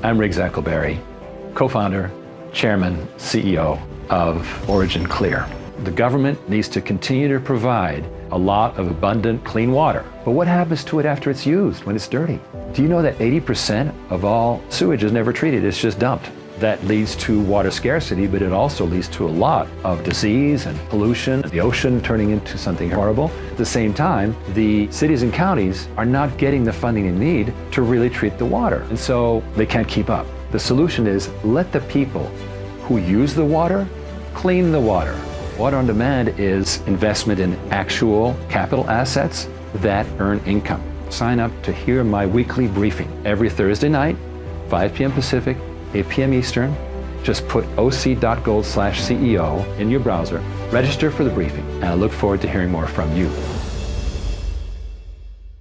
I'm Riggs Eckelberry, co-founder, chairman, CEO of Origin Clear. The government needs to continue to provide a lot of abundant, clean water. But what happens to it after it's used, when it's dirty? Do you know that 80% of all sewage is never treated? It's just dumped. That leads to water scarcity, but it also leads to a lot of disease and pollution, the ocean turning into something horrible. At the same time, the cities and counties are not getting the funding they need to really treat the water. And so they can't keep up. The solution is let the people who use the water clean the water. Water on demand is investment in actual capital assets that earn income. Sign up to hear my weekly briefing every Thursday night, 5 p.m. Pacific, 8 p.m. Eastern. Just put oc.gold/CEO in your browser, register for the briefing, and I look forward to hearing more from you.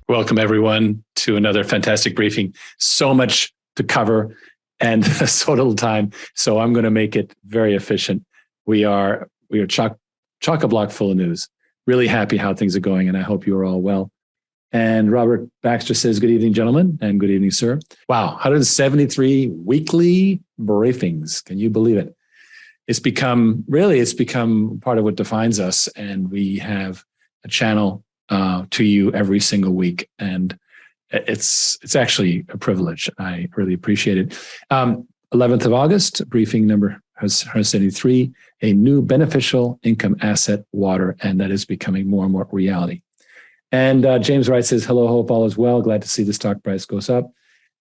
Welcome, everyone, to another fantastic briefing. So much to cover and so little time, so I'm going to make it very efficient. We are chock-a-block full of news. Really happy how things are going, and I hope you are all well. And Robert Baxter says, good evening, gentlemen, and good evening, sir. Wow, 173 weekly briefings. Can you believe it? It's become part of what defines us, and we have a channel to you every single week, and it's actually a privilege. I really appreciate it. 11th of August, briefing number 173, a new beneficial income asset, water, and that is becoming more and more reality. And James Wright says, hello, hope all is well. Glad to see the stock price goes up.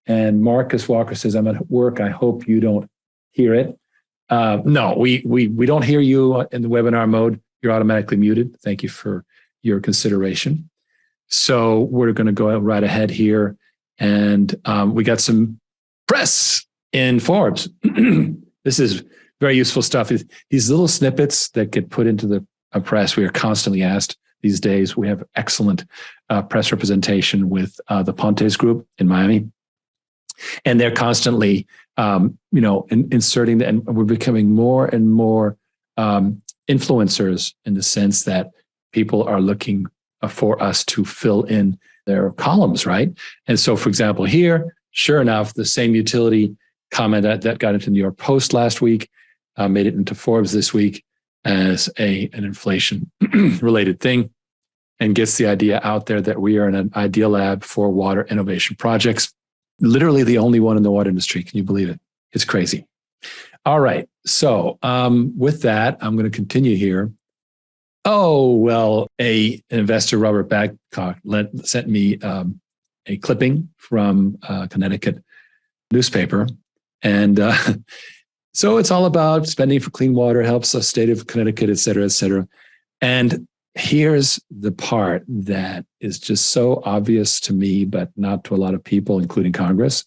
And Marcus Walker says, I'm at work. I hope you don't hear it. No, we don't hear you in the webinar mode. You're automatically muted. Thank you for your consideration. So we're going to go right ahead here. And we got some press in Forbes. This is very useful stuff. These little snippets that get put into the press, we are constantly asked these days. We have excellent press representation with the Pontes Group in Miami. And they're constantly, inserting, and we're becoming more and more influencers in the sense that people are looking for us to fill in their columns, right? And so, for example, here, sure enough, the same utility comment that got into New York Post last week made it into Forbes this week as an inflation-related thing, and gets the idea out there that we are an ideal lab for water innovation projects. Literally the only one in the water industry. Can you believe it? It's crazy. All right. So with that, I'm going to continue here. Oh, well, an investor, Robert Babcock, sent me a clipping from a Connecticut newspaper. And so it's all about spending for clean water, helps the state of Connecticut, et cetera, et cetera. And here's the part that is just so obvious to me, but not to a lot of people, including Congress.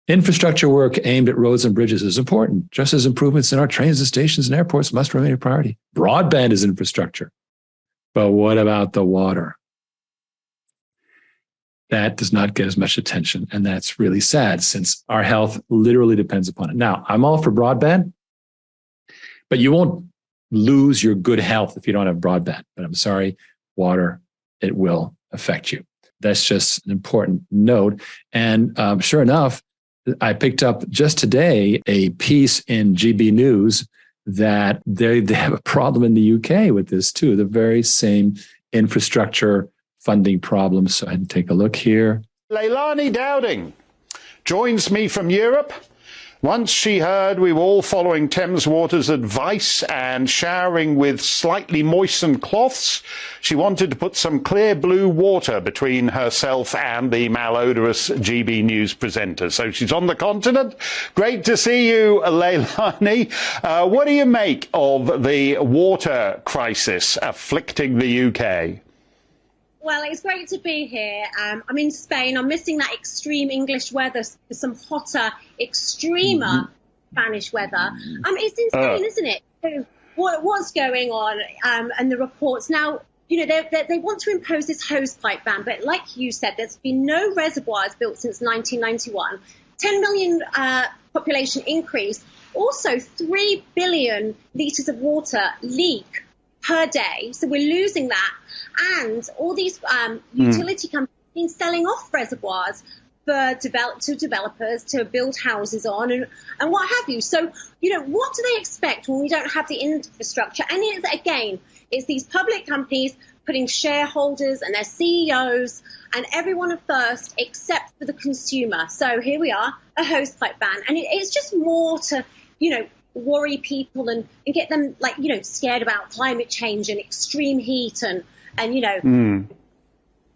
Infrastructure work aimed at roads and bridges is important, just as improvements in our trains and stations and airports must remain a priority. Broadband is infrastructure. But what about the water? That does not get as much attention, and that's really sad since our health literally depends upon it. Now, I'm all for broadband, but you won't lose your good health if you don't have broadband. But I'm sorry, water, it will affect you. That's just an important note. And sure enough, I picked up just today a piece in GB News that they have a problem in the UK with this too, the very same infrastructure funding problems. So I had to take a look here. Leilani Dowding joins me from Europe. Once she heard we were all following Thames Water's advice and showering with slightly moistened cloths, she wanted to put some clear blue water between herself and the malodorous GB News presenter. So she's on the continent. Great to see you, Leilani. What do you make of the water crisis afflicting the UK? Well, it's great to be here. I'm in Spain. I'm missing that extreme English weather, some hotter, extremer Spanish weather. It's insane, isn't it? So what's going on and the reports. Now, they want to impose this hosepipe ban, but like you said, there's been no reservoirs built since 1991. 10 million population increase. Also, 3 billion litres of water leak per day. So we're losing that. And all these utility companies have been selling off reservoirs to developers to build houses on and what have you. So, what do they expect when we don't have the infrastructure? And it's these public companies putting shareholders and their CEOs and everyone first except for the consumer. So here we are, a hosepipe ban. And it's just more to, worry people and get them scared about climate change and extreme heat and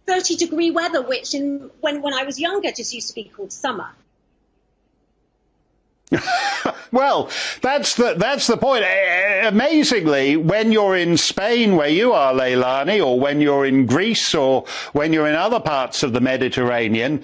30-degree weather, which when I was younger just used to be called summer. Well, that's the point. Amazingly, when you're in Spain, where you are, Leilani, or when you're in Greece, or when you're in other parts of the Mediterranean,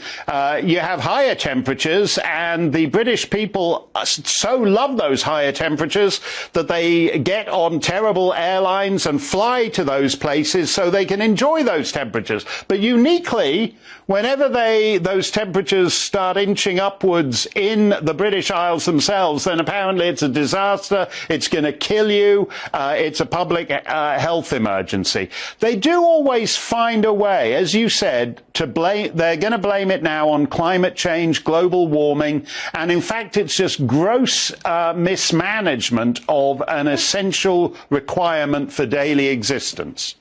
you have higher temperatures, and the British people so love those higher temperatures that they get on terrible airlines and fly to those places so they can enjoy those temperatures. But uniquely, whenever those temperatures start inching upwards in the British Isles themselves, then apparently it's a disaster, it's going to kill you, it's a public health emergency. They do always find a way, as you said, to blame. They're going to blame it now on climate change, global warming, and in fact it's just gross mismanagement of an essential requirement for daily existence.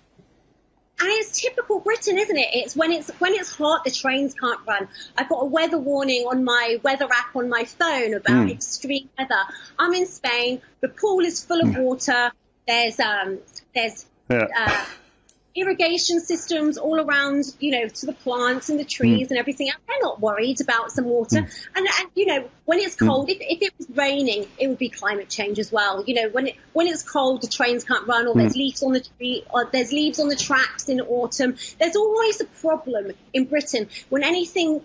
And it's typical Britain, isn't it? It's when it's hot, the trains can't run. I've got a weather warning on my weather app on my phone about extreme weather. I'm in Spain. The pool is full of water. There's irrigation systems all around, to the plants and the trees and everything else. They're not worried about some water. And when it's cold, if it was raining, it would be climate change as well. When it's cold, the trains can't run, or there's leaves on the tree, or there's leaves on the tracks in autumn. There's always a problem in Britain when anything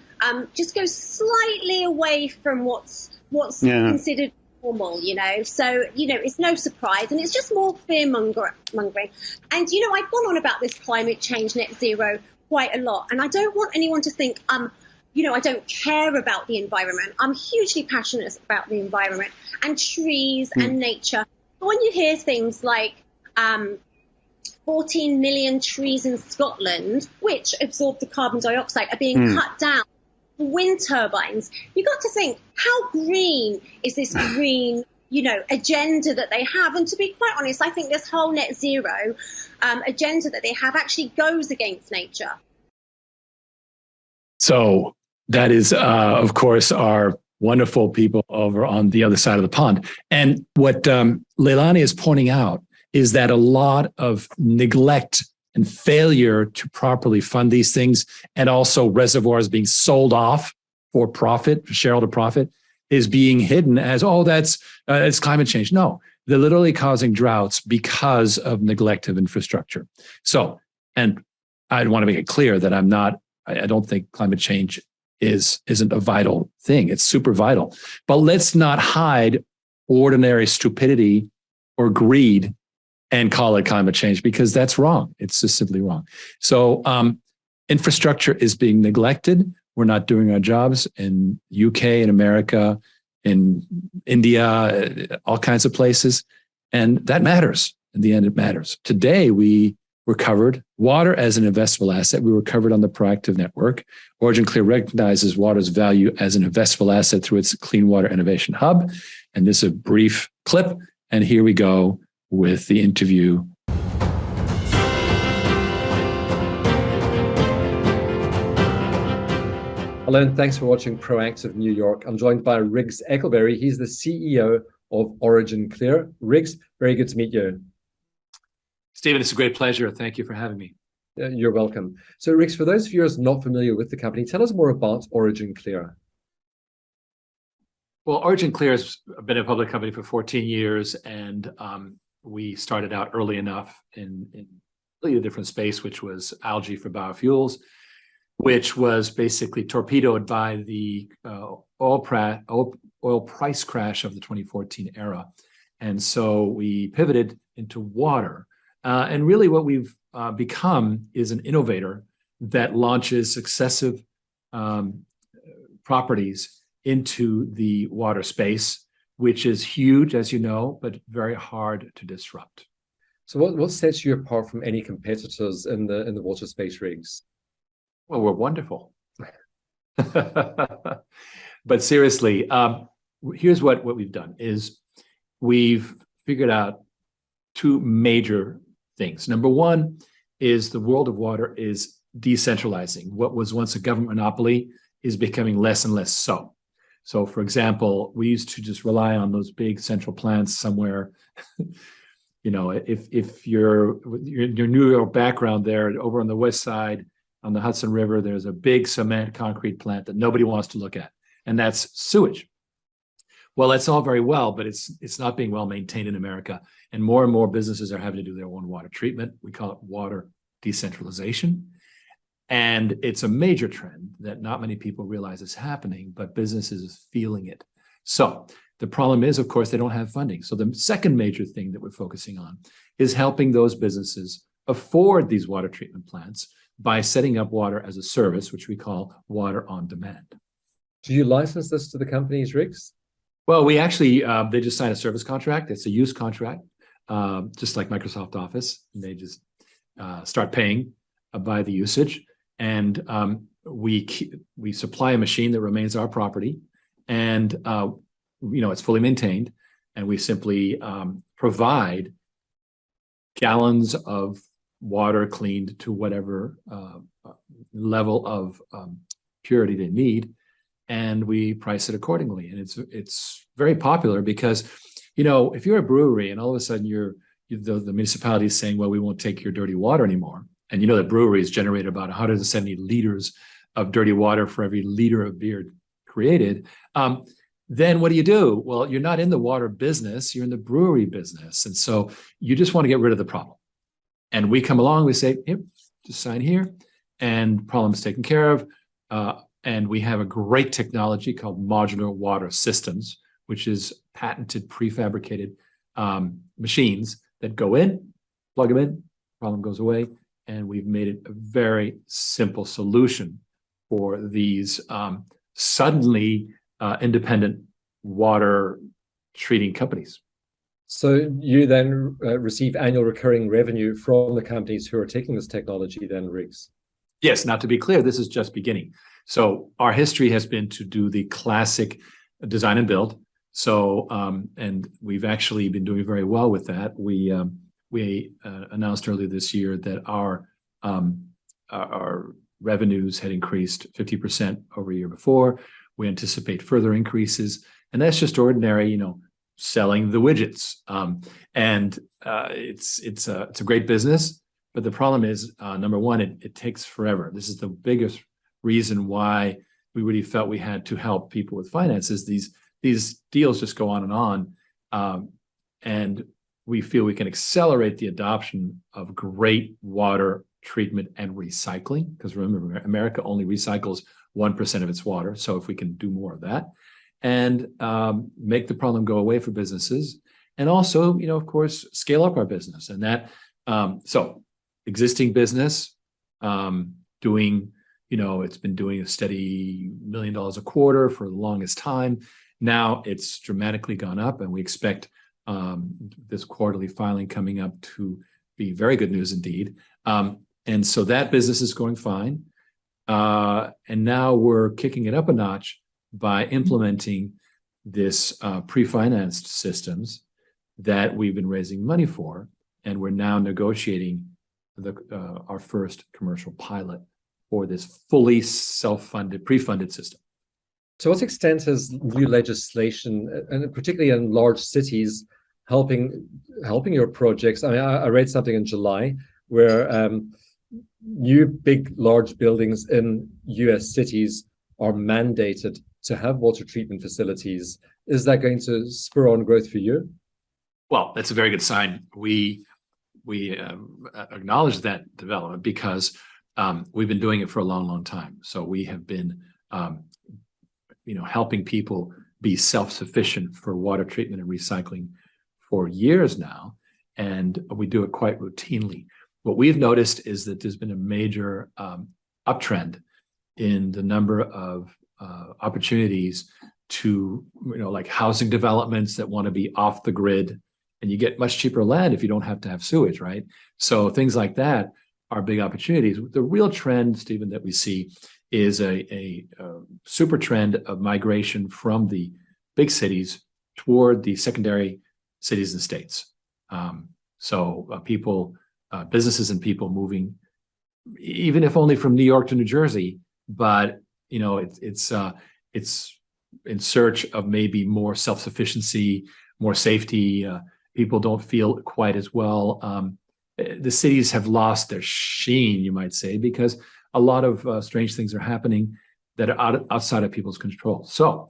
just goes slightly away from what's considered normal, so it's no surprise, and it's just more fear mongering. And I've gone on about this climate change, net zero, quite a lot, and I don't want anyone to think I don't care about the environment. I'm hugely passionate about the environment and trees and nature. But when you hear things like 14 million trees in Scotland, which absorb the carbon dioxide, are being cut down wind turbines, you got to think, how green is this green, agenda that they have? And to be quite honest, I think this whole net zero agenda that they have actually goes against nature. So that is, of course, our wonderful people over on the other side of the pond. And what Leilani is pointing out is that a lot of neglect and failure to properly fund these things, and also reservoirs being sold off for profit, for shareholder profit, is being hidden as, it's climate change. No, they're literally causing droughts because of neglect of infrastructure. So, and I want to make it clear that I don't think climate change isn't a vital thing. It's super vital. But let's not hide ordinary stupidity or greed and call it climate change, because that's wrong. It's just simply wrong. So infrastructure is being neglected. We're not doing our jobs in UK, in America, in India, all kinds of places. And that matters. In the end, it matters. Today, we were covered water as an investable asset. We were covered on the proactive network. Origin Clear recognizes water's value as an investable asset through its Clean Water Innovation Hub. And this is a brief clip. And here we go with the interview. Hello, and thanks for watching Proactive New York. I'm joined by Riggs Eckelberry. He's the CEO of Origin Clear. Riggs, very good to meet you. Stephen, it's a great pleasure. Thank you for having me. You're welcome. So Riggs, for those viewers not familiar with the company, tell us more about Origin Clear. Well, Origin Clear has been a public company for 14 years, and we started out early enough in really a different space, which was algae for biofuels, which was basically torpedoed by the oil price crash of the 2014 era. And so we pivoted into water. And really what we've become is an innovator that launches successive properties into the water space, which is huge, as you know, but very hard to disrupt. So what sets you apart from any competitors in the water space, Riggs? Well, we're wonderful. But seriously, here's what we've done is we've figured out two major things. Number one is the world of water is decentralizing. What was once a government monopoly is becoming less and less so. So, for example, we used to just rely on those big central plants somewhere. You know, if your New York background there, over on the west side on the Hudson River, there's a big cement concrete plant that nobody wants to look at, and that's sewage. Well, that's all very well, but it's not being well maintained in America, and more businesses are having to do their own water treatment. We call it water decentralization. And it's a major trend that not many people realize is happening, but businesses is feeling it. So the problem is, of course, they don't have funding. So the second major thing that we're focusing on is helping those businesses afford these water treatment plants by setting up water as a service, which we call water on demand. Do you license this to the companies, Riggs? Well, we actually, they just signed a service contract. It's a use contract, just like Microsoft Office. And they just start paying by the usage. And we supply a machine that remains our property, and it's fully maintained, and we simply provide gallons of water cleaned to whatever level of purity they need, and we price it accordingly. And it's very popular because, if you're a brewery and all of a sudden the municipality is saying, well, we won't take your dirty water anymore. And the breweries generate about 170 liters of dirty water for every liter of beer created. Then what do? Well, you're not in the water business, you're in the brewery business. And so you just want to get rid of the problem. And we come along, we say, yep, just sign here, and problem's taken care of. And we have a great technology called Modular Water Systems, which is patented prefabricated machines that go in, plug them in, problem goes away. And we've made it a very simple solution for these suddenly independent water treating companies. So you then receive annual recurring revenue from the companies who are taking this technology then, Riggs? Yes, now to be clear, this is just beginning. So our history has been to do the classic design and build. So, and we've actually been doing very well with that. We announced earlier this year that our revenues had increased 50% over a year before. We anticipate further increases, and that's just ordinary, selling the widgets. It's a great business, but the problem is, number one, it takes forever. This is the biggest reason why we really felt we had to help people with finances. These deals just go on and on, and we feel we can accelerate the adoption of great water treatment and recycling, because remember, America only recycles 1% of its water. So if we can do more of that and make the problem go away for businesses, and also, of course, scale up our business. And that, so existing business doing, it's been doing a steady $1 million a quarter for the longest time. Now it's dramatically gone up, and we expect this quarterly filing coming up to be very good news indeed. And so that business is going fine. And now we're kicking it up a notch by implementing this pre-financed systems that we've been raising money for. And we're now negotiating our first commercial pilot for this fully self-funded, pre-funded system. To what extent has new legislation, and particularly in large cities, helping your projects? I mean, I read something in July where new big, large buildings in US cities are mandated to have water treatment facilities. Is that going to spur on growth for you? Well, that's a very good sign. We acknowledge that development because we've been doing it for a long, long time. So we have been, helping people be self-sufficient for water treatment and recycling for years now, and we do it quite routinely. What we've noticed is that there's been a major uptrend in the number of opportunities to, like housing developments that want to be off the grid, and you get much cheaper land if you don't have to have sewage, right? So things like that are big opportunities. The real trend, Stephen, that we see is a super trend of migration from the big cities toward the secondary cities and states. Businesses and people moving, even if only from New York to New Jersey, but it's in search of maybe more self-sufficiency, more safety. People don't feel quite as well. The cities have lost their sheen, you might say, because a lot of strange things are happening that are outside of people's control. So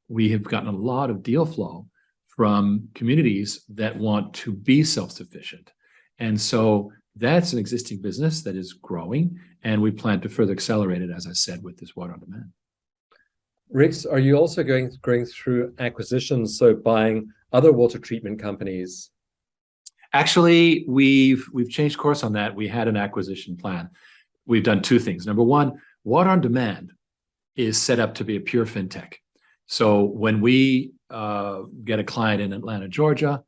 we have gotten a lot of deal flow from communities that want to be self-sufficient. And so that's an existing business that is growing, and we plan to further accelerate it, as I said, with this water on demand. Rix, are you also going through acquisitions, so buying other water treatment companies? Actually, we've changed course on that. We had an acquisition plan. We've done two things. Number one, water on demand is set up to be a pure fintech. So when we get a client in Atlanta, Georgia,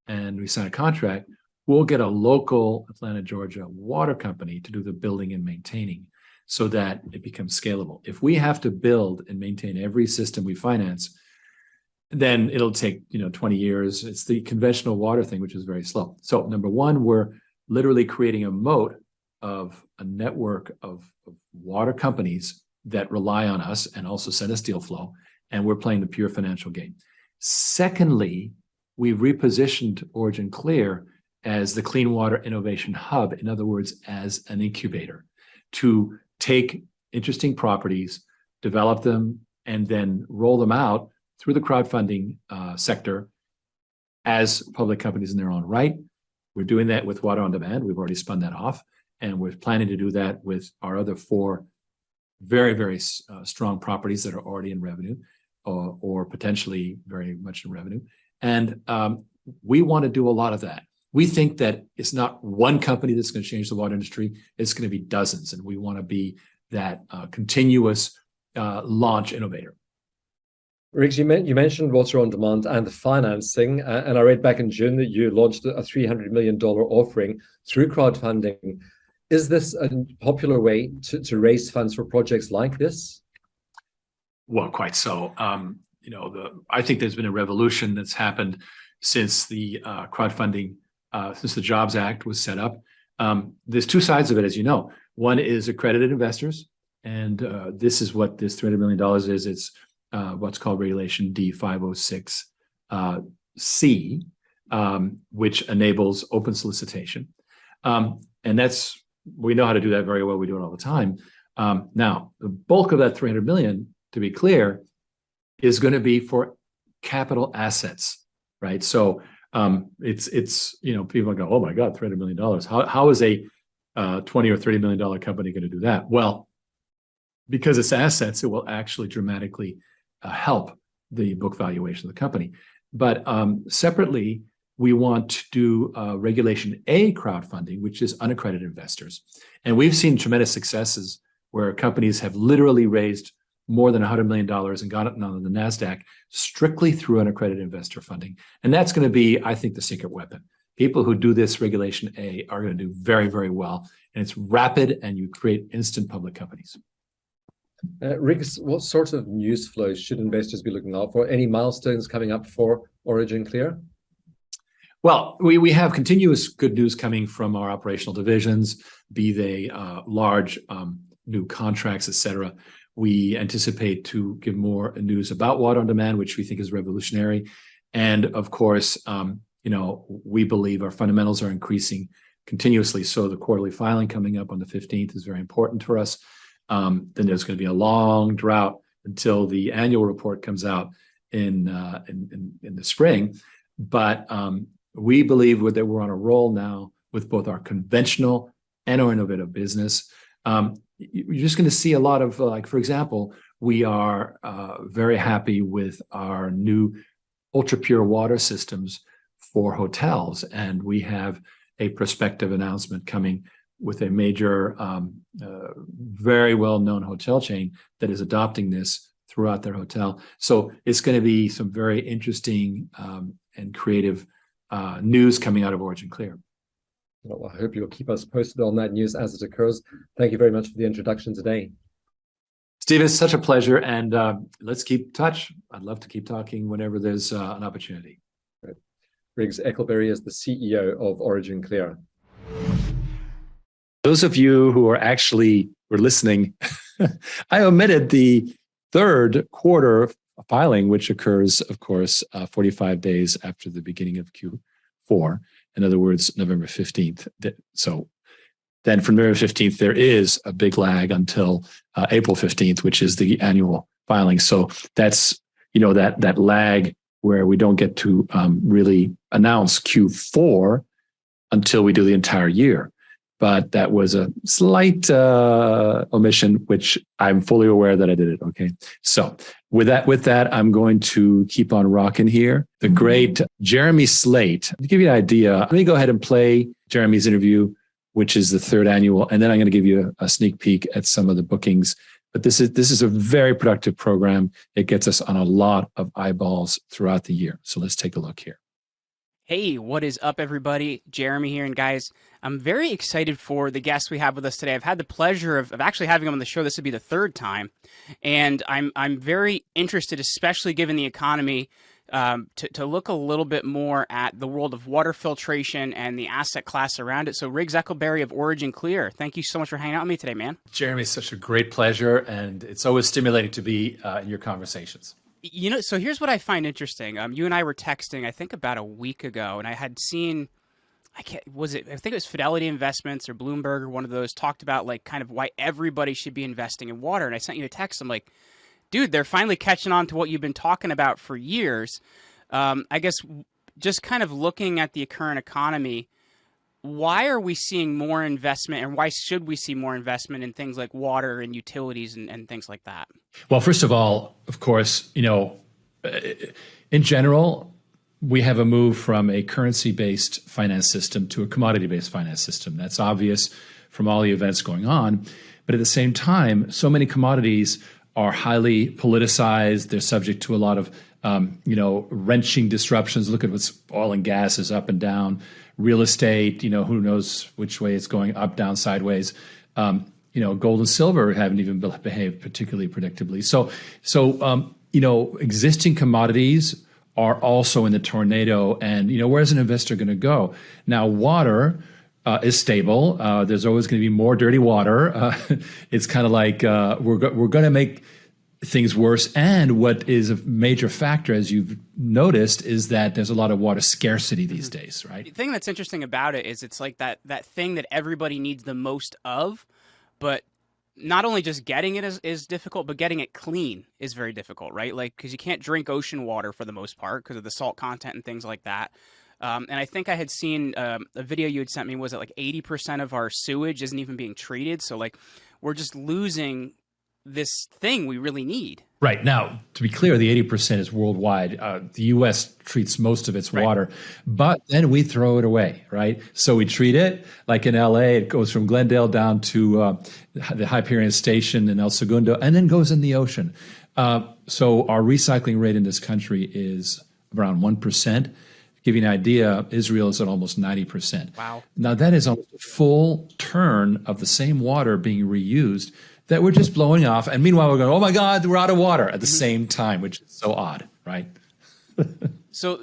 and we sign a contract, we'll get a local Atlanta, Georgia water company to do the building and maintaining so that it becomes scalable. If we have to build and maintain every system we finance, then it'll take 20 years. It's the conventional water thing, which is very slow. So number one, we're literally creating a moat of a network of water companies that rely on us and also send us deal flow, and we're playing the pure financial game. Secondly, we've repositioned Origin Clear as the clean water innovation hub, in other words, as an incubator, to take interesting properties, develop them, and then roll them out through the crowdfunding sector as public companies in their own right. We're doing that with Water on Demand. We've already spun that off, and we're planning to do that with our other 4 very, very strong properties that are already in revenue or potentially very much in revenue. And we want to do a lot of that. We think that it's not one company that's going to change the water industry. It's going to be dozens, and we want to be that continuous launch innovator. Riggs, you mentioned Water on Demand and the financing, and I read back in June that you launched a $300 million offering through crowdfunding. Is this a popular way to raise funds for projects like this? Well, quite so. I think there's been a revolution that's happened since the crowdfunding, since the Jobs Act was set up. There's 2 sides of it, as you know. One is accredited investors, and this is what this $300 million is. It's what's called Regulation D506C, which enables open solicitation. And we know how to do that very well. We do it all the time. Now, the bulk of that $300 million, to be clear, is going to be for capital assets, right? So it's people go, oh my God, $300 million. How is a $20 or $30 million company going to do that? Well, because it's assets, it will actually dramatically help the book valuation of the company. But separately, we want to do Regulation A crowdfunding, which is unaccredited investors. And we've seen tremendous successes where companies have literally raised more than $100 million and got it on the NASDAQ strictly through unaccredited investor funding. And that's going to be, I think, the secret weapon. People who do this Regulation A are going to do very, very well. And it's rapid, and you create instant public companies. Riggs, what sort of news flows should investors be looking out for? Any milestones coming up for Origin Clear? Well, we have continuous good news coming from our operational divisions, be they large new contracts, et cetera. We anticipate to give more news about Water on Demand, which we think is revolutionary. And of course, we believe our fundamentals are increasing continuously. So the quarterly filing coming up on the 15th is very important for us. Then there's going to be a long drought until the annual report comes out in the spring. But we believe that we're on a roll now with both our conventional and our innovative business. You're just going to see a lot of, for example, we are very happy with our new ultra pure water systems for hotels, and we have a prospective announcement coming with a major, very well-known hotel chain that is adopting this throughout their hotel. So it's going to be some very interesting and creative news coming out of Origin Clear. Well, I hope you'll keep us posted on that news as it occurs. Thank you very much for the introduction today. Stephen, it's such a pleasure. And let's keep in touch. I'd love to keep talking whenever there's an opportunity. Right. Riggs Eckelberry is the CEO of Origin Clear. Those of you who were listening, I omitted the third quarter filing, which occurs, of course, 45 days after the beginning of Q4. In other words, November 15th. So then from November 15th, there is a big lag until April 15th, which is the annual filing. So that's, that lag where we don't get to really announce Q4 until we do the entire year. But that was a slight omission, which I'm fully aware that I did it. Okay. So with that, I'm going to keep on rocking here. The great Jeremy Slate. To give you an idea, let me go ahead and play Jeremy's interview, which is the third annual. And then I'm going to give you a sneak peek at some of the bookings. But this is a very productive program. It gets us on a lot of eyeballs throughout the year. So let's take a look here. Hey, what is up, everybody? Jeremy here. And guys, I'm very excited for the guests we have with us today. I've had the pleasure of actually having them on the show. This would be the third time. And I'm very interested, especially given the economy, to look a little bit more at the world of water filtration and the asset class around it. So Riggs Eckelberry of Origin Clear, thank you so much for hanging out with me today, man. Jeremy, it's such a great pleasure. And it's always stimulating to be in your conversations. So here's what I find interesting. You and I were texting, I think about a week ago, and I had seen, I think it was Fidelity Investments or Bloomberg or one of those talked about like kind of why everybody should be investing in water. And I sent you a text. I'm like, dude, they're finally catching on to what you've been talking about for years. I guess just kind of looking at the current economy, why are we seeing more investment, and why should we see more investment in things like water and utilities and things like that? Well, first of all, of course, in general, we have a move from a currency-based finance system to a commodity-based finance system. That's obvious from all the events going on. But at the same time, so many commodities are highly politicized. They're subject to a lot of, wrenching disruptions. Look at what's oil and gas is up and down. Real estate, who knows which way it's going, up, down, sideways. Gold and silver haven't even behaved particularly predictably. So existing commodities are also in the tornado. And, where's an investor going to go? Now, water is stable. There's always going to be more dirty water. It's kind of like we're going to make things worse. And what is a major factor, as you've noticed, is that there's a lot of water scarcity these days, right? The thing that's interesting about it is it's like that thing that everybody needs the most of, but not only just getting it is difficult, but getting it clean is very difficult, right? Like, because you can't drink ocean water for the most part because of the salt content and things like that. And I think I had seen a video you had sent me, was it like 80% of our sewage isn't even being treated? So like we're just losing this thing we really need. Right. Now, to be clear, the 80% is worldwide. The U.S. treats most of its water, but then we throw it away, right? So we treat it like in L.A., it goes from Glendale down to the Hyperion Station in El Segundo, and then goes in the ocean. So our recycling rate in this country is around 1%. To give you an idea, Israel is at almost 90%. Wow. Now, that is almost a full turn of the same water being reused that we're just blowing off. And meanwhile, we're going, oh my God, we're out of water at the same time, which is so odd, right? So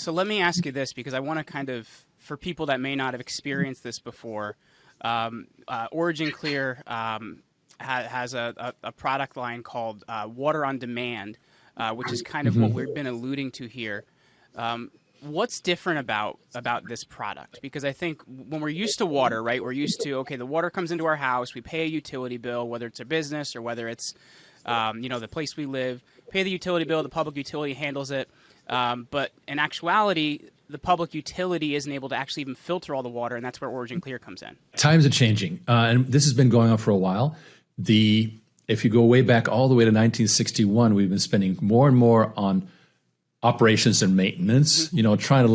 let me ask you this, because I want to kind of, for people that may not have experienced this before, Origin Clear has a product line called Water on Demand, which is kind of what we've been alluding to here. What's different about this product? Because I think when we're used to water, right, we're used to, okay, the water comes into our house, we pay a utility bill, whether it's a business or whether it's, the place we live, pay the utility bill, the public utility handles it. But in actuality, the public utility isn't able to actually even filter all the water, and that's where Origin Clear comes in. Times are changing, and this has been going on for a while. If you go way back all the way to 1961, we've been spending more and more on operations and maintenance, trying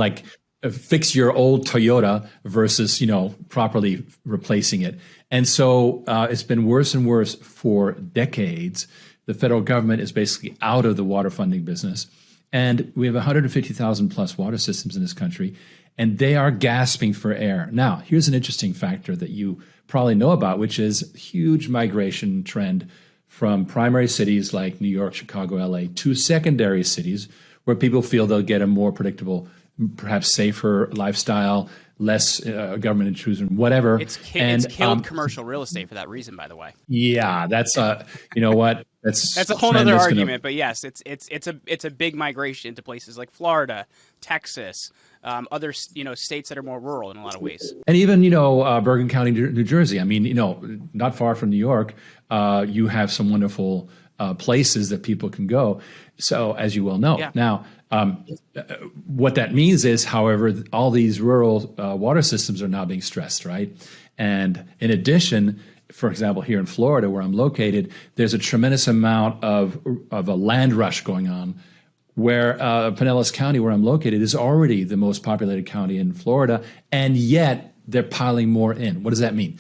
to fix your old Toyota versus, properly replacing it. And so it's been worse and worse for decades. The federal government is basically out of the water funding business. And we have 150,000 plus water systems in this country, and they are gasping for air. Now, here's an interesting factor that you probably know about, which is huge migration trend from primary cities like New York, Chicago, LA to secondary cities where people feel they'll get a more predictable, perhaps safer lifestyle, less government intrusion, whatever. It's killed commercial real estate for that reason, by the way. Yeah, that's you know what? That's a whole other argument. But yes, it's a big migration to places like Florida, Texas, other states that are more rural in a lot of ways. And even Bergen County, New Jersey. I mean, not far from New York, you have some wonderful places that people can go. So as you well know, Yeah. Now. What that means is, however, all these rural water systems are now being stressed, right? And in addition, for example, here in Florida, where I'm located, there's a tremendous amount of a land rush going on, where Pinellas County, where I'm located, is already the most populated county in Florida, and yet they're piling more in. What does that mean?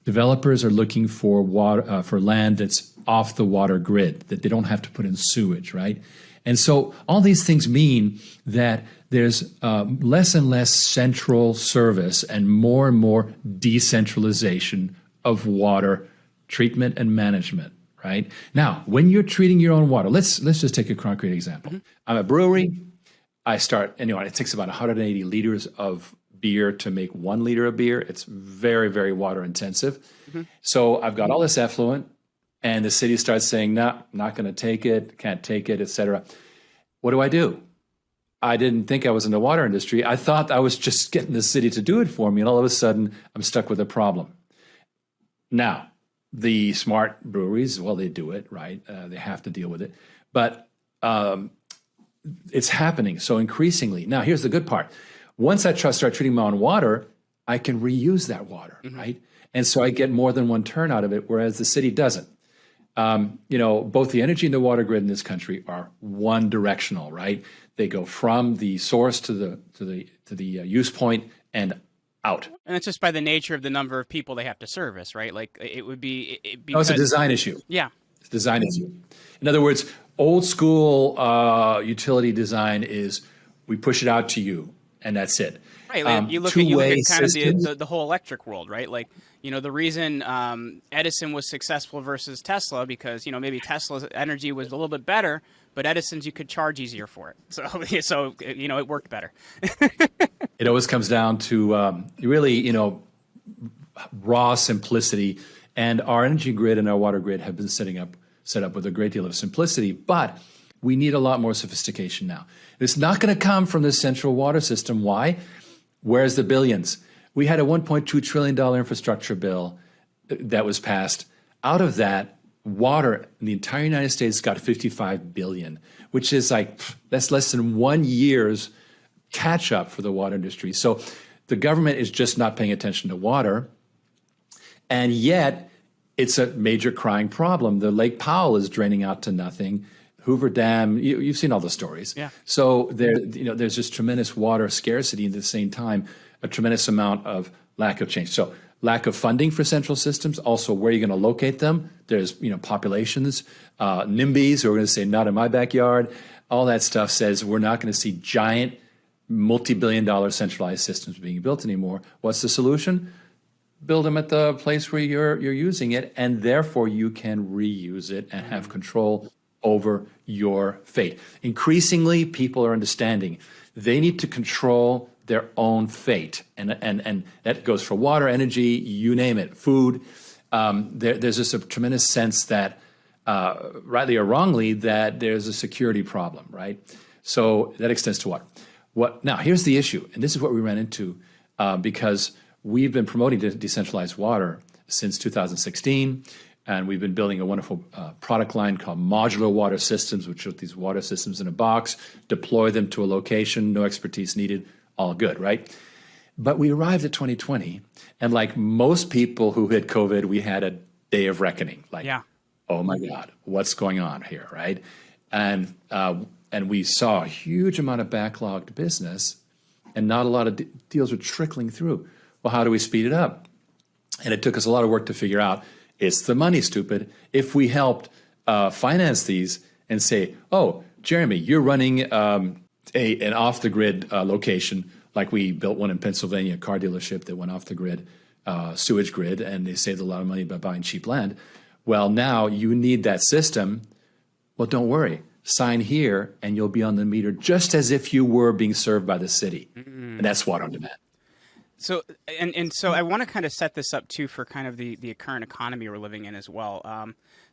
Developers are looking for water for land that's off the water grid, that they don't have to put in sewage, right? And so all these things mean that there's less and less central service and more decentralization of water treatment and management, right? Now, when you're treating your own water, let's just take a concrete example. Mm-hmm. I'm a brewery. I start, it takes about 180 liters of beer to make 1 liter of beer. It's very, very water intensive. Mm-hmm. So I've got all this effluent, and the city starts saying, "No, not going to take it, can't take it, etc." What do? I didn't think I was in the water industry. I thought I was just getting the city to do it for me, and all of a sudden, I'm stuck with a problem. Now, the smart breweries, well, they do it, right? They have to deal with it. But it's happening so increasingly. Now, here's the good part. Once I start treating my own water, I can reuse that water, mm-hmm. right? And so I get more than one turn out of it, whereas the city doesn't. Both the energy and the water grid in this country are one directional, right? They go from the source to the use point and out. And it's just by the nature of the number of people they have to service, right? Like it would be. It's a design issue. Yeah, it's a design issue. In other words, old school utility design is we push it out to you, and that's it. Right. Like you look at kind of the whole electric world, right? Like, the reason Edison was successful versus Tesla, because, maybe Tesla's energy was a little bit better, but Edison's you could charge easier for it. So it worked better. It always comes down to really, raw simplicity. And our energy grid and our water grid have been set up with a great deal of simplicity, but we need a lot more sophistication now. It's not going to come from the central water system. Why? Where's the billions? We had a $1.2 trillion infrastructure bill that was passed. Out of that, water in the entire United States got $55 billion, which is that's less than 1 year's catch up for the water industry. So the government is just not paying attention to water. And yet it's a major crying problem. The Lake Powell is draining out to nothing. Hoover Dam, you've seen all the stories. Yeah. So there's just tremendous water scarcity, and at the same time, a tremendous amount of lack of change. So lack of funding for central systems, also where you're going to locate them. There's populations, NIMBYs who are going to say, not in my backyard. All that stuff says we're not going to see giant multi-billion-dollar centralized systems being built anymore. What's the solution? Build them at the place where you're using it, and therefore you can reuse it and have control over your fate. Increasingly, people are understanding they need to control their own fate, and that goes for water, energy, you name it, food. There's just a tremendous sense that, rightly or wrongly, that there's a security problem, right? So that extends to what? Now, here's the issue, and this is what we ran into because we've been promoting decentralized water since 2016. And we've been building a wonderful product line called Modular Water Systems, which are these water systems in a box, deploy them to a location, no expertise needed, all good, right? But we arrived at 2020, and like most people who hit COVID, we had a day of reckoning. Oh my God, what's going on here, right? And we saw a huge amount of backlogged business, and not a lot of deals were trickling through. Well, how do we speed it up? And it took us a lot of work to figure out, it's the money, stupid. If we helped finance these and say, oh, Jeremy, you're running an off-the-grid location, like we built one in Pennsylvania, a car dealership that went off the grid, sewage grid, and they saved a lot of money by buying cheap land. Well, now you need that system. Well, don't worry. Sign here and you'll be on the meter just as if you were being served by the city. And that's water on demand. So so I want to kind of set this up too for kind of the current economy we're living in as well.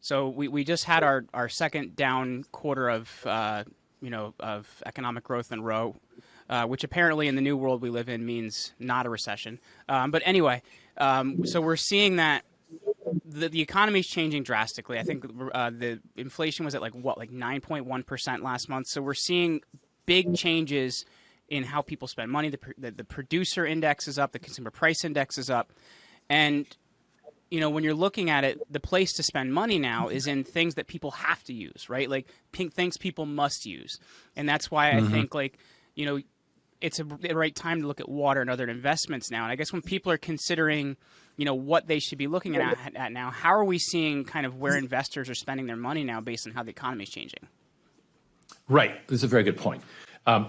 So we just had our second down quarter of of economic growth in a row, which apparently in the new world we live in means not a recession. But anyway, so we're seeing that the economy is changing drastically. I think the inflation was at like 9.1% last month. So we're seeing big changes in how people spend money. The producer index is up, the consumer price index is up. And, when you're looking at it, the place to spend money now is in things that people have to use, right? Like things people must use. And that's why I think it's the right time to look at water and other investments now. And I guess when people are considering, what they should be looking at now, how are we seeing kind of where investors are spending their money now based on how the economy is changing? Right. This is a very good point.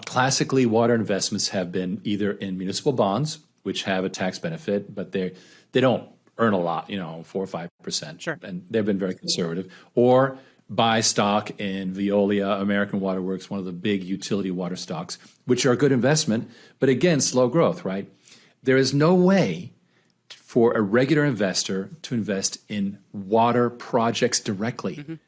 Classically, water investments have been either in municipal bonds, which have a tax benefit, but they don't earn a lot, 4 or 5%. Sure. And they've been very conservative. Or buy stock in Veolia, American Water Works, one of the big utility water stocks, which are a good investment, but again, slow growth, right? There is no way for a regular investor to invest in water projects directly.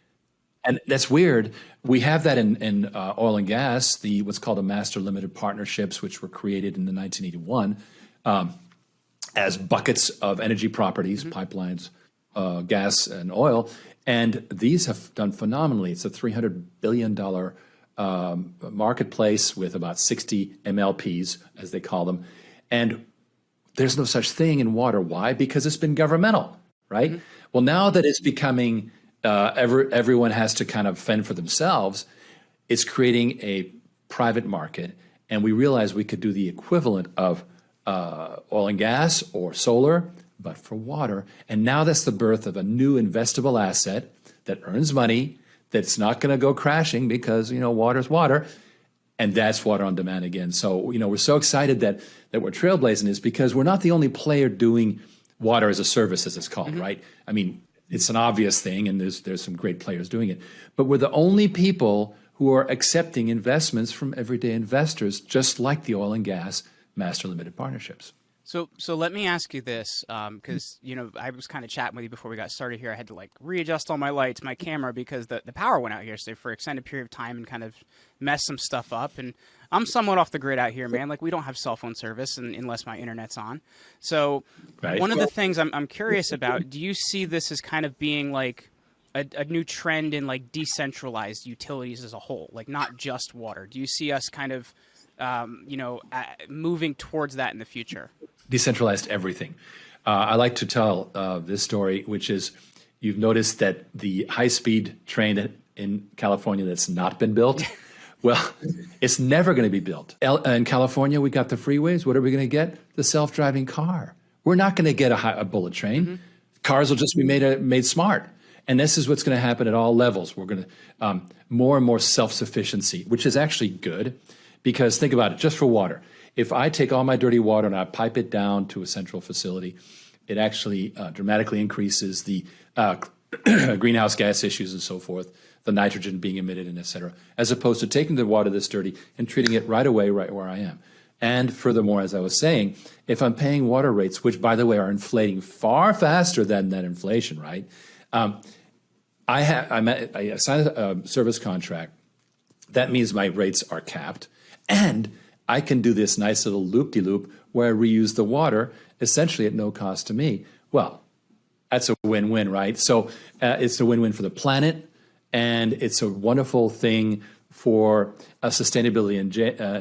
And that's weird. We have that in oil and gas, what's called a master limited partnerships, which were created in the 1981 as buckets of energy properties, pipelines, gas and oil. And these have done phenomenally. It's a $300 billion marketplace with about 60 MLPs, as they call them. And there's no such thing in water. Why? Because it's been governmental, right? Well, now that it's becoming everyone has to kind of fend for themselves, it's creating a private market. And we realized we could do the equivalent of oil and gas or solar, but for water. And now that's the birth of a new investable asset that earns money, that's not going to go crashing because, water's water. And that's water on demand again. So, we're so excited that we're trailblazing this because we're not the only player doing water as a service, as it's called, right? I mean, it's an obvious thing, and there's some great players doing it. But we're the only people who are accepting investments from everyday investors, just like the oil and gas master limited partnerships. So let me ask you this, because I was kind of chatting with you before we got started here. I had to readjust all my lights, my camera, because the power went out here for an extended period of time and kind of messed some stuff up. And I'm somewhat off the grid out here, man. We don't have cell phone service unless my internet's on. So One of the things I'm curious about, do you see this as kind of being like a new trend in decentralized utilities as a whole, not just water? Do you see us kind of moving towards that in the future? Decentralized everything. I like to tell this story, which is you've noticed that the high-speed train in California that's not been built, well, it's never going to be built. In California, we got the freeways. What are we going to get? The self-driving car. We're not going to get a bullet train. Cars will just be made smart. And this is what's going to happen at all levels. We're going to more and more self-sufficiency, which is actually good because think about it, just for water. If I take all my dirty water and I pipe it down to a central facility, it actually dramatically increases the greenhouse gas issues and so forth, the nitrogen being emitted and et cetera, as opposed to taking the water that's dirty and treating it right away, right where I am. And furthermore, as I was saying, if I'm paying water rates, which by the way are inflating far faster than that inflation, right? I signed a service contract. That means my rates are capped. And I can do this nice little loop-de-loop where I reuse the water essentially at no cost to me. Well, that's a win-win, right? So it's a win-win for the planet, and it's a wonderful thing for sustainability in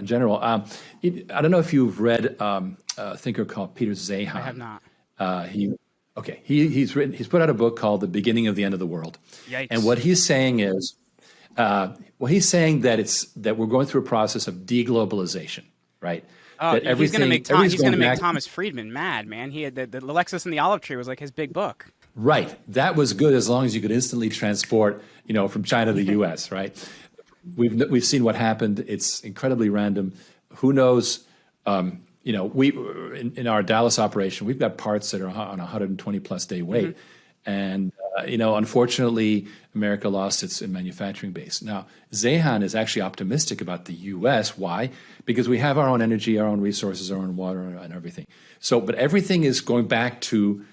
general. I don't know if you've read a thinker called Peter Zeihan. I have not. He's put out a book called The Beginning of the End of the World. Yikes. And what he's saying is, he's saying that we're going through a process of deglobalization, right? Oh, he's going to make Thomas Friedman mad, man. He had the Lexus and the Olive Tree was his big book. Right. That was good as long as you could instantly transport, from China to the U.S., right? We've seen what happened. It's incredibly random. Who knows? We in our Dallas operation, we've got parts that are on a 120 plus day wait, and Unfortunately, America lost its manufacturing base. Now, Zehan is actually optimistic about the U.S. Why? Because we have our own energy, our own resources, our own water, and everything. So, but everything is going back to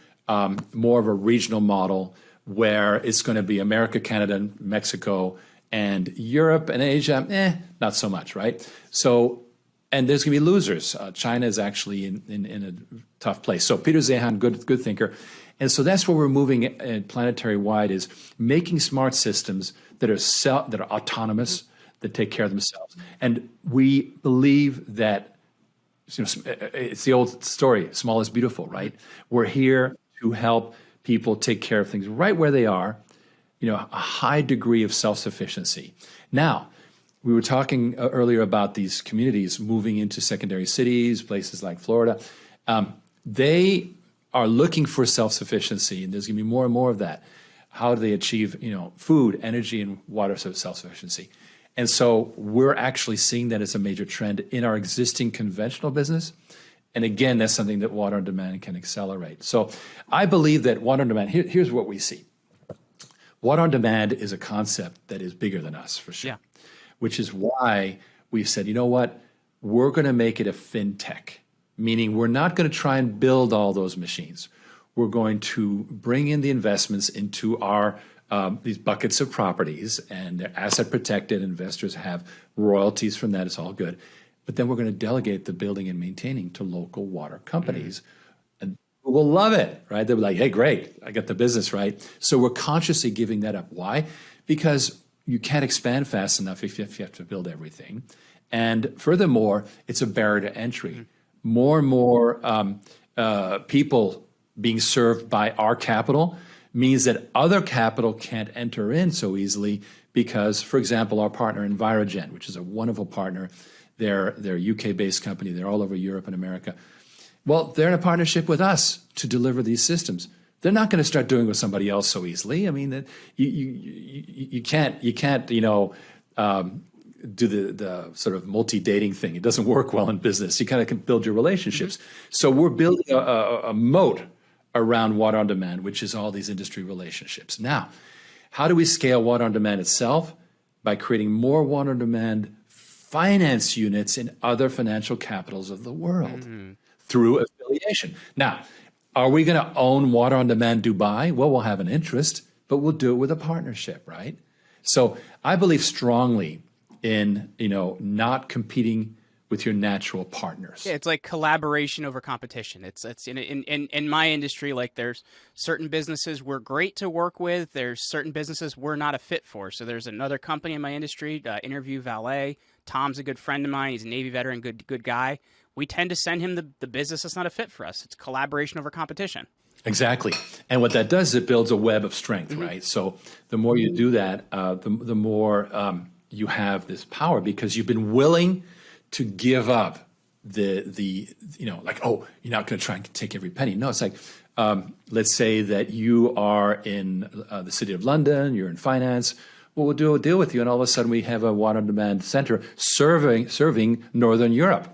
more of a regional model where it's going to be America, Canada, and Mexico, and Europe and Asia, not so much, right? So, and there's going to be losers. China is actually in a tough place. So Peter Zehan, good thinker. And so that's where we're moving planetary wide, is making smart systems that are autonomous, that take care of themselves. And we believe that, it's the old story, small is beautiful, right? We're here to help people take care of things right where they are, a high degree of self-sufficiency. Now, we were talking earlier about these communities moving into secondary cities, places like Florida. They are looking for self-sufficiency, and there's going to be more and more of that. How do they achieve, food, energy, and water self-sufficiency? And so we're actually seeing that as a major trend in our existing conventional business. And again, that's something that water on demand can accelerate. So I believe that water on demand, here's what we see. Water on demand is a concept that is bigger than us, for sure. Yeah. Which is why we've said, you know what, we're going to make it a fintech, meaning we're not going to try and build all those machines. We're going to bring in the investments into our these buckets of properties, and they're asset protected. Investors have royalties from that. It's all good. But then we're going to delegate the building and maintaining to local water companies. And will love it, right? They'll be like, hey, great, I got the business, right? So we're consciously giving that up. Why? Because you can't expand fast enough if you have to build everything. And furthermore, it's a barrier to entry. More and more people being served by our capital means that other capital can't enter in so easily because, for example, our partner Envirogen, which is a wonderful partner, they're a UK-based company. They're all over Europe and America. Well, they're in a partnership with us to deliver these systems. They're not going to start doing it with somebody else so easily. I mean, you can't do the sort of multi-dating thing. It doesn't work well in business. You kind of can build your relationships. So we're building a moat around water on demand, which is all these industry relationships. Now, how do we scale water on demand itself? By creating more water on demand finance units in other financial capitals of the world through affiliation. Now, are we going to own Water on Demand Dubai? Well, we'll have an interest, but we'll do it with a partnership, right? So I believe strongly in, not competing with your natural partners. Yeah, it's like collaboration over competition. It's in my industry, like there's certain businesses we're great to work with. There's certain businesses we're not a fit for. So there's another company in my industry, Interview Valet. Tom's a good friend of mine. He's a Navy veteran, good guy. We tend to send him the business that's not a fit for us. It's collaboration over competition. Exactly. And what that does is it builds a web of strength, right? So the more you do that, the more you have this power because you've been willing to give up oh, you're not going to try and take every penny. No, it's like, let's say that you are in the city of London, you're in finance. Well, we'll do a deal with you, and all of a sudden we have a water on demand center serving Northern Europe.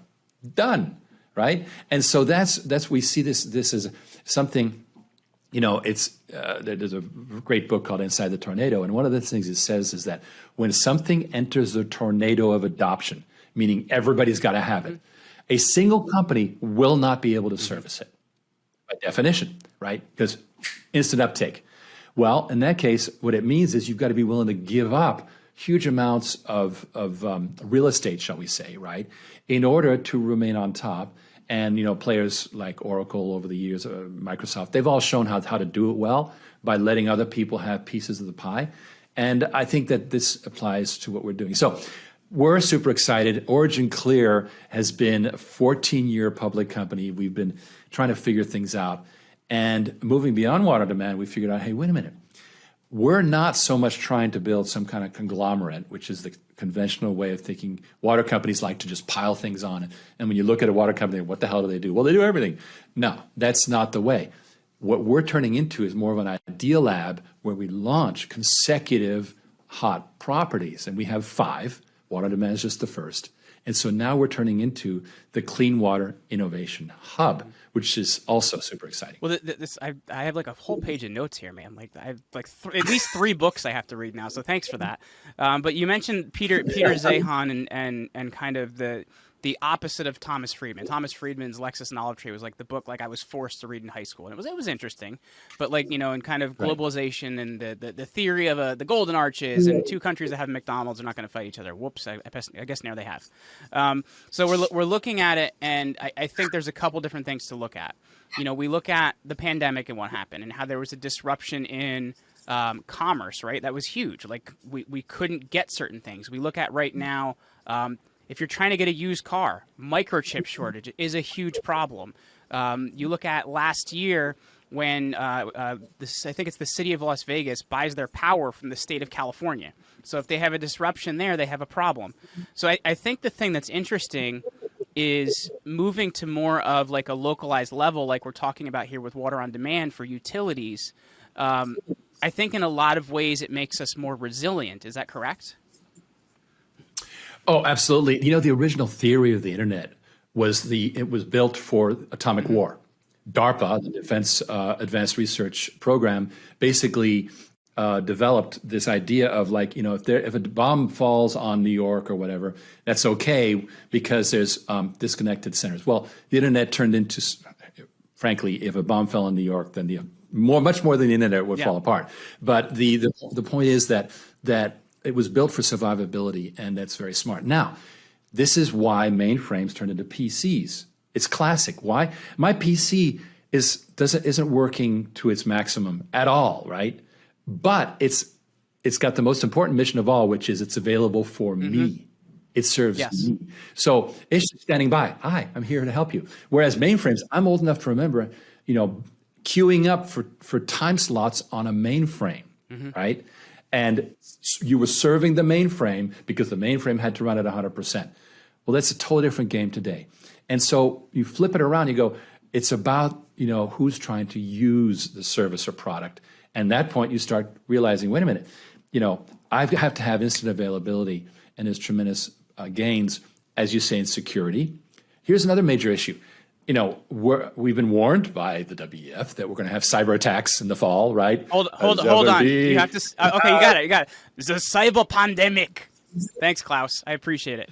Done, right? And so that's we see this as something, it's there's a great book called Inside the Tornado, and one of the things it says is that when something enters the tornado of adoption, meaning everybody's got to have it, a single company will not be able to service it by definition, right? Because instant uptake. Well, in that case, what it means is you've got to be willing to give up huge amounts of real estate, shall we say, right, in order to remain on top. And players like Oracle over the years, Microsoft, they've all shown how to do it well by letting other people have pieces of the pie. And I think that this applies to what we're doing. So we're super excited. Origin Clear has been a 14-year public company. We've been trying to figure things out. And moving beyond water demand, we figured out, hey, wait a minute. We're not so much trying to build some kind of conglomerate, which is the conventional way of thinking. Water companies like to just pile things on it. And when you look at a water company, what the hell do they do? Well, they do everything. No, that's not the way. What we're turning into is more of an idea lab where we launch consecutive hot properties. And we have 5 Water on Demand is just the first. And so now we're turning into the Clean Water Innovation Hub, which is also super exciting. Well, I have like a whole page of notes here, man. Like I have like at least 3 books I have to read now. So thanks for that. But you mentioned Peter Zeihan and kind of the opposite of Thomas Friedman. Thomas Friedman's Lexus and Olive Tree was like the book like I was forced to read in high school, and it was interesting. But like, you know, and kind of globalization and the theory of the golden arches and 2 countries that have McDonald's are not going to fight each other. Whoops, I guess now they have. So we're looking at it, and I think there's a couple different things to look at. You know, we look at the pandemic and what happened, and how there was a disruption in commerce, right? That was huge. Like we couldn't get certain things. We look at right now. If you're trying to get a used car, microchip shortage is a huge problem. You look at last year when I think it's the city of Las Vegas buys their power from the state of California. So if they have a disruption there, they have a problem. So I think the thing that's interesting is moving to more of like a localized level, like we're talking about here with Water on Demand for utilities. I think in a lot of ways it makes us more resilient. Is that correct? Oh, absolutely. You know, the original theory of the internet was it was built for atomic war. DARPA, the Defense Advanced Research Program, basically developed this idea of like, you know, if a bomb falls on New York or whatever, that's okay because there's disconnected centers. Well, the internet turned into, frankly, if a bomb fell in New York, then much more than the internet would fall apart. But the point is that it was built for survivability, and that's very smart. Now, this is why mainframes turned into PCs. It's classic. Why? My PC isn't working to its maximum at all, right? But it's got the most important mission of all, which is it's available for me. It serves me. So it's just standing by. Hi, I'm here to help you. Whereas mainframes, I'm old enough to remember, you know, queuing up for time slots on a mainframe, right? And you were serving the mainframe because the mainframe had to run at 100%. Well, that's a totally different game today. And so you flip it around, you go, it's about, you know, who's trying to use the service or product. And at that point, you start realizing, wait a minute, you know, I have to have instant availability, and there's tremendous gains, as you say, in security. Here's another major issue. You know, we've been warned by the WEF that we're going to have cyber attacks in the fall, right? Hold on. You have to. Okay, you got it. It's a cyber pandemic. Thanks, Klaus. I appreciate it.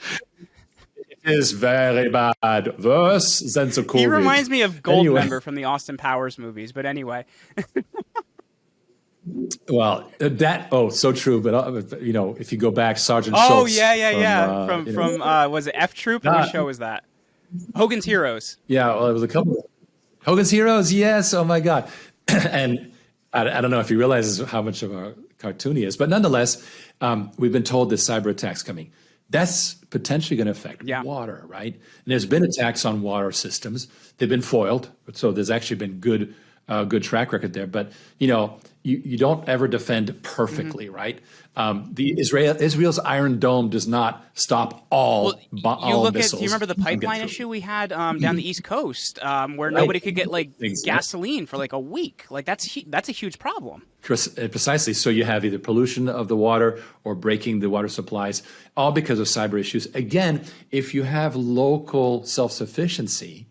It is very bad. Worse than the COVID. He reminds me of Goldmember from the Austin Powers movies. But anyway. Well, so true. But you know, if you go back, Sergeant Schultz. Oh yeah. From was it F Troop? What show was that? Hogan's Heroes. Yeah, well, it was a couple. Hogan's Heroes, yes. Oh my God. And I don't know if he realizes how much of a cartoon he is, but nonetheless, we've been told this cyber attack's coming. That's potentially going to affect water, right? And there's been attacks on water systems. They've been foiled, so there's actually been good track record there. But you know, you don't ever defend perfectly, right? Israel's Iron Dome does not stop all missiles. Do you remember the pipeline issue we had down the East Coast, where nobody could get gasoline for like a week? Like that's a huge problem. Precisely. So you have either pollution of the water or breaking the water supplies, all because of cyber issues. Again, if you have local self-sufficiency,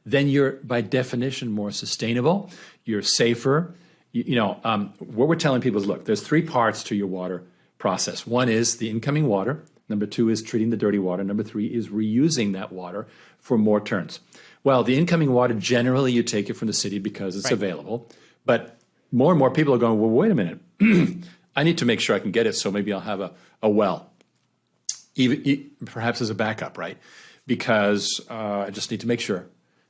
then you're by definition more sustainable. You're safer. What we're telling people is, look, there's 3 parts to your water process. One is the incoming water. Number 2 is treating the dirty water. Number 3 is reusing that water for more turns. Well, the incoming water, generally you take it from the city because it's available. But more and more people are going, well, wait a minute. I need to make sure I can get it, so maybe I'll have a well, even perhaps as a backup, right? Because I just need to make sure.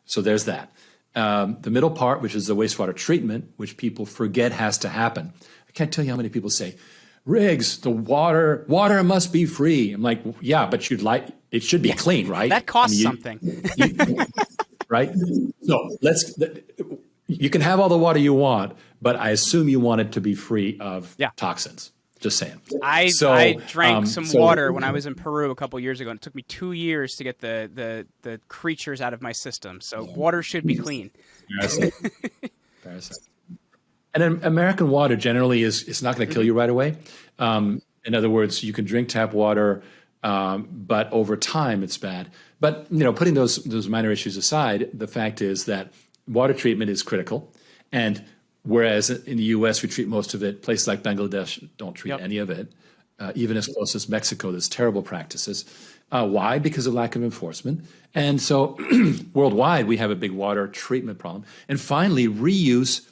So there's that. The middle part, which is the wastewater treatment, which people forget has to happen. I can't tell you how many people say, Riggs, the water must be free. I'm like, yeah, but it should be clean, right? That costs something. Right? So you can have all the water you want, but I assume you want it to be free of toxins. Just saying. I drank some water when I was in Peru a couple years ago, and it took me 2 years to get the creatures out of my system. So water should be clean. Parasite. And then American water generally is not going to kill you right away. In other words, you can drink tap water But over time, it's bad. But putting those minor issues aside, the fact is that water treatment is critical. And whereas in the U.S. we treat most of it, places like Bangladesh don't treat any of it. Even as close as Mexico, there's terrible practices. Why? Because of lack of enforcement. And so worldwide, we have a big water treatment problem. And finally, reuse.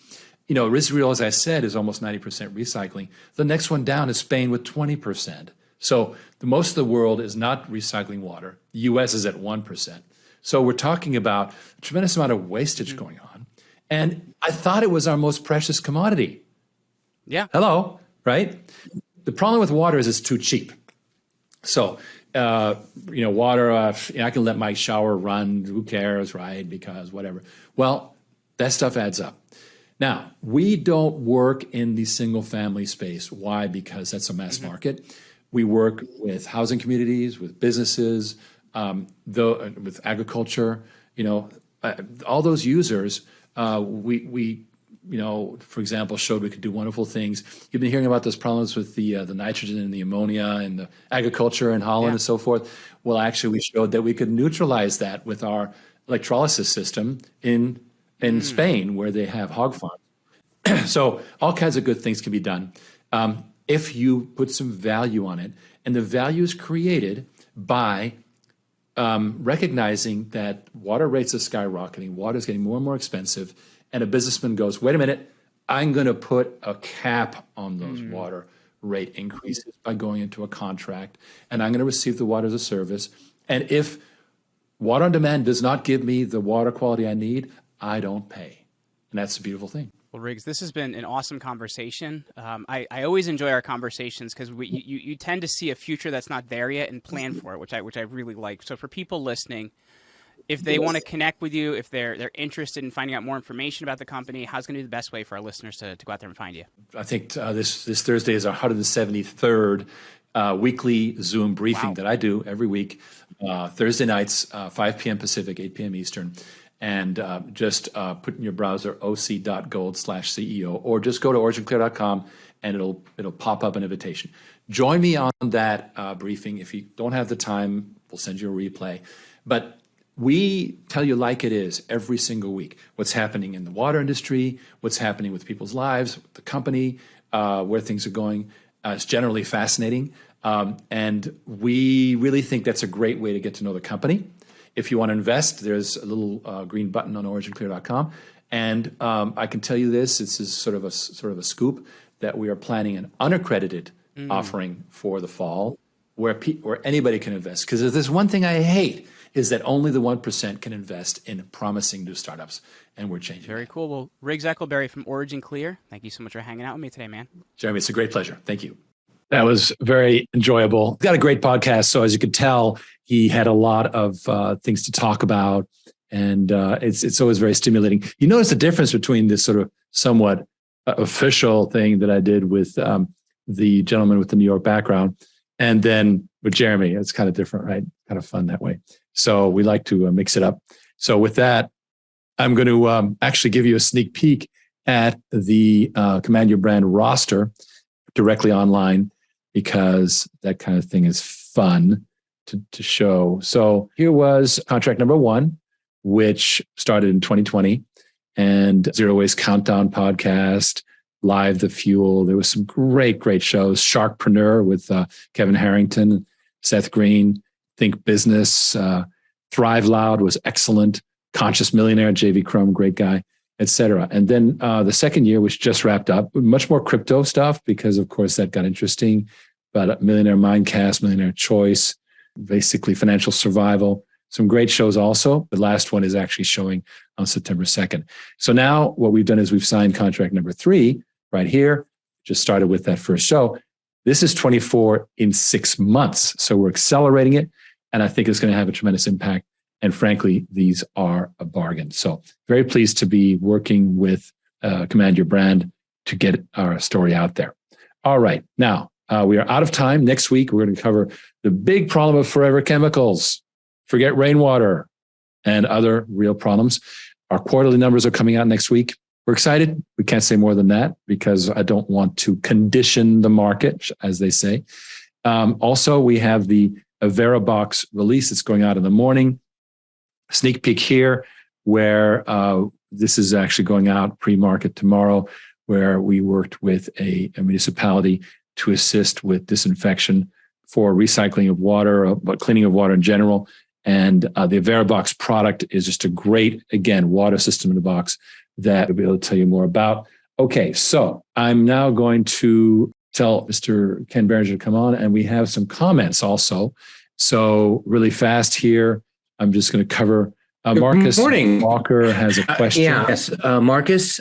Israel, as I said, is almost 90% recycling. The next one down is Spain with 20%. So most of the world is not recycling water. The U.S. is at 1%. So we're talking about a tremendous amount of wastage going on. And I thought it was our most precious commodity. Yeah. Hello, right? The problem with water is it's too cheap. So, water, I can let my shower run. Who cares, right? Because whatever. Well, that stuff adds up. Now, we don't work in the single family space. Why? Because that's a mass market. We work with housing communities, with businesses, with agriculture, all those users. We for example, showed we could do wonderful things. You've been hearing about those problems with the nitrogen and the ammonia and the agriculture in Holland and so forth. Well, actually, we showed that we could neutralize that with our electrolysis system in Spain, where they have hog farms. So all kinds of good things can be done if you put some value on it. And the value is created by recognizing that water rates are skyrocketing, water is getting more and more expensive, and a businessman goes, wait a minute, I'm going to put a cap on those water rate increases by going into a contract, and I'm going to receive the water as a service. And if water on demand does not give me the water quality I need, I don't pay. And that's a beautiful thing. Well, Riggs, this has been an awesome conversation. I always enjoy our conversations because you tend to see a future that's not there yet and plan for it, which I really like. So for people listening, if they want to connect with you, if they're interested in finding out more information about the company, how's going to be the best way for our listeners to go out there and find you? I think this Thursday is our 173rd weekly Zoom briefing that I do every week, Thursday nights, 5 p.m. Pacific, 8 p.m. Eastern. And just put in your browser oc.gold/CEO, or just go to originclear.com and it'll pop up an invitation. Join me on that briefing. If you don't have the time, we'll send you a replay. But we tell you like it is every single week. What's happening in the water industry, what's happening with people's lives, the company, where things are going. It's generally fascinating. And we really think that's a great way to get to know the company. If you want to invest, there's a little green button on originclear.com. And I can tell you this is sort of a scoop that we are planning an unaccredited offering for the fall where anybody can invest. Because if there's one thing I hate is that only the 1% can invest in promising new startups. And we're changing Very that. cool. Well, Riggs Eckelberry from Origin Clear, thank you so much for hanging out with me today, man. Jeremy, it's a great pleasure. Thank you. That was very enjoyable. He's got a great podcast. So as you could tell, he had a lot of things to talk about. And it's always very stimulating. You notice the difference between this sort of somewhat official thing that I did with the gentleman with the New York background and then with Jeremy. It's kind of different, right? Kind of fun that way. So we like to mix it up. So with that, I'm going to actually give you a sneak peek at the Command Your Brand roster directly online, because that kind of thing is fun to show. So here was contract number 1, which started in 2020, and Zero Waste Countdown podcast, Live the Fuel. There was some great shows. Sharkpreneur with Kevin Harrington, Seth Green, Think Business, Thrive Loud was excellent. Conscious Millionaire, JV Crum, great guy, etc. And then the second year, which just wrapped up, much more crypto stuff because, of course, that got interesting. But Millionaire Mindcast, Millionaire Choice, basically financial survival. Some great shows also. The last one is actually showing on September 2nd. So now what we've done is we've signed contract number 3 right here. Just started with that first show. This is 24 in 6 months. So we're accelerating it. And I think it's going to have a tremendous impact. And frankly, these are a bargain. So very pleased to be working with Command Your Brand to get our story out there. All right. Now, we are out of time. Next week, we're going to cover the big problem of forever chemicals. Forget rainwater and other real problems. Our quarterly numbers are coming out next week. We're excited. We can't say more than that because I don't want to condition the market, as they say. Also, we have the Averabox release that's going out in the morning. Sneak peek here, where this is actually going out pre-market tomorrow, where we worked with a municipality to assist with disinfection for recycling of water, but cleaning of water in general. And the Averabox product is just a great, again, water system in a box that I'll be able to tell you more about. Okay, so I'm now going to tell Mr. Ken Berenger to come on, and we have some comments also. So really fast here, I'm just going to cover Marcus Walker has a question. Yes, Marcus,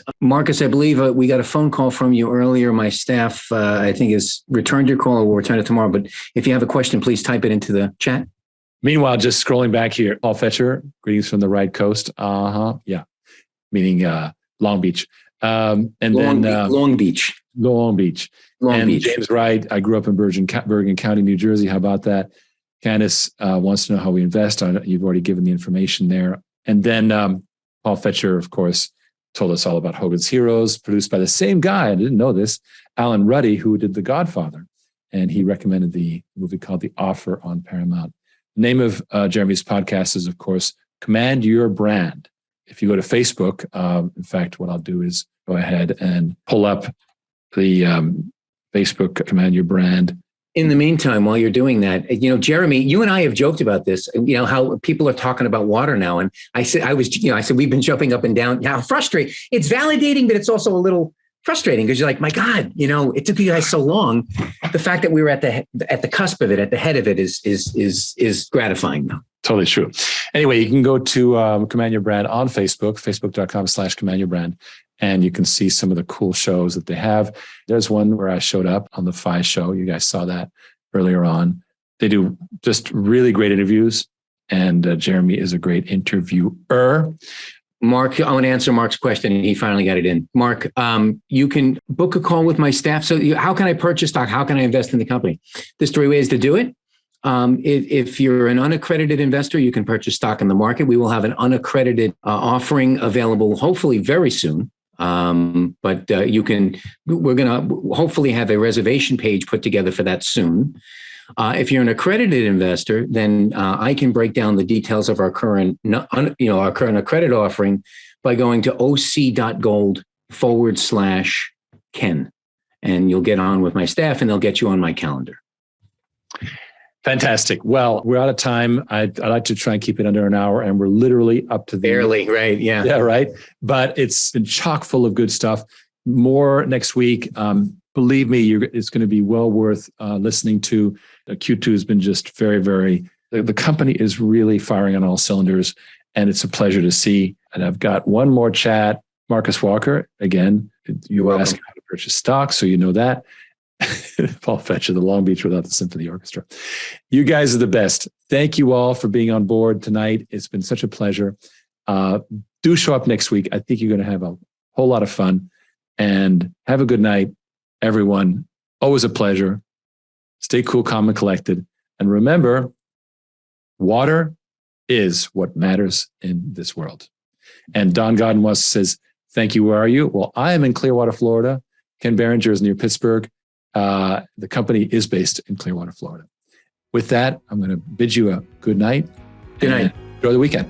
I believe we got a phone call from you earlier. My staff, I think, has returned your call, or will return it tomorrow. But if you have a question, please type it into the chat. Meanwhile, just scrolling back here, Paul Fetcher, greetings from the right coast. Yeah, meaning Long Beach. And Long Beach. James Wright, I grew up in Bergen County, New Jersey. How about that? Candace wants to know how we invest. You've already given the information there. And then Paul Fetcher, of course, told us all about Hogan's Heroes, produced by the same guy, I didn't know this, Alan Ruddy, who did The Godfather. And he recommended the movie called The Offer on Paramount. The name of Jeremy's podcast is, of course, Command Your Brand. If you go to Facebook, in fact, what I'll do is go ahead and pull up the Facebook Command Your Brand. In the meantime, while you're doing that, Jeremy, you and I have joked about this, how people are talking about water now. And I said, we've been jumping up and down. Now, frustrating. It's validating, but it's also a little frustrating because you're like, my God, it took you guys so long. The fact that we were at the cusp of it, at the head of it is gratifying now. Totally true. Anyway, you can go to Command Your Brand on Facebook, facebook.com/Command Your Brand. And you can see some of the cool shows that they have. There's one where I showed up on the FI show. You guys saw that earlier on. They do just really great interviews. And Jeremy is a great interviewer. Mark, I want to answer Mark's question. He finally got it in. Mark, you can book a call with my staff. So how can I purchase stock? How can I invest in the company? There's 3 ways to do it. If you're an unaccredited investor, you can purchase stock in the market. We will have an unaccredited offering available hopefully very soon. But we're going to hopefully have a reservation page put together for that soon. If you're an accredited investor, then I can break down the details of our current accredited offering by going to oc.gold/Ken, and you'll get on with my staff and they'll get you on my calendar. Fantastic. Well, we're out of time. I'd like to try and keep it under an hour, and we're literally up to the barely, right? Yeah. Yeah, right. But it's been chock full of good stuff. More next week. Believe me, it's going to be well worth listening to. Q2 has been just very, very. The company is really firing on all cylinders, and it's a pleasure to see. And I've got one more chat. Marcus Walker, again, you were asking how to purchase stock, so you know that. Paul Fetcher, the Long Beach without the symphony orchestra. You guys are the best. Thank you all for being on board tonight. It's been such a pleasure. Do show up next week. I think you're going to have a whole lot of fun, and have a good night, everyone. Always a pleasure. Stay cool, calm, and collected. And remember, water is what matters in this world. And Don Goddenwas says, thank you. Where are you? Well, I am in Clearwater, Florida. Ken Berenger is near Pittsburgh. The company is based in Clearwater, Florida. With that, I'm going to bid you a good night. Good night. Enjoy the weekend.